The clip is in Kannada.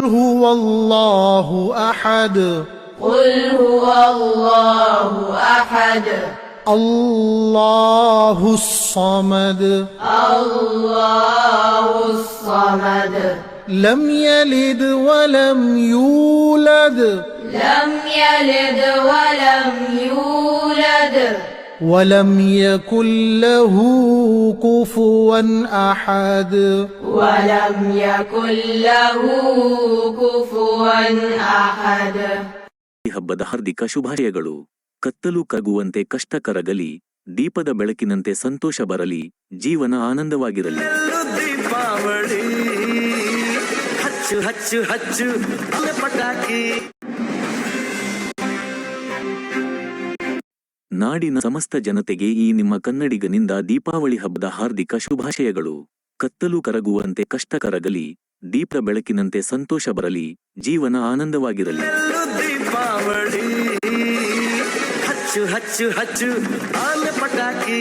هو الله أحد قل هو الله أحد الله الصمد الله الصمد لم يلد ولم يولد لم يلد ولم يولد ولم يكن له كفوا أحد ولم يكن له كفوا أحد. ಈ ಹಬ್ಬದ ಹಾರ್ದಿಕ ಶುಭಾಶಯಗಳು. ಕತ್ತಲು ಕರಗುವಂತೆ ಕಷ್ಟ ಕರಗಲಿ, ದೀಪದ ಬೆಳಕಿನಂತೆ ಸಂತೋಷ ಬರಲಿ, ಜೀವನ ಆನಂದವಾಗಿರಲಿ. ದೀಪಾವಳಿ ಹಚ್ಚು ಹಚ್ಚು ಹಚ್ಚು ಪಟಾಕಿ. ನಾಡಿನ ಸಮಸ್ತ ಜನತೆಗೆ ಈ ನಿಮ್ಮ ಕನ್ನಡಿಗನಿಂದ ದೀಪಾವಳಿ ಹಬ್ಬದ ಹಾರ್ದಿಕ ಶುಭಾಶಯಗಳು. ಕತ್ತಲು ಕರಗುವಂತೆ ಕಷ್ಟ ಕರಗಲಿ, ದೀಪದ ಬೆಳಕಿನಂತೆ ಸಂತೋಷ ಬರಲಿ, ಜೀವನ ಆನಂದವಾಗಿರಲಿ. ದೀಪಾವಳಿ ಹಚ್ಚು ಹಚ್ಚು ಹಚ್ಚು ಪಟಾಕಿ.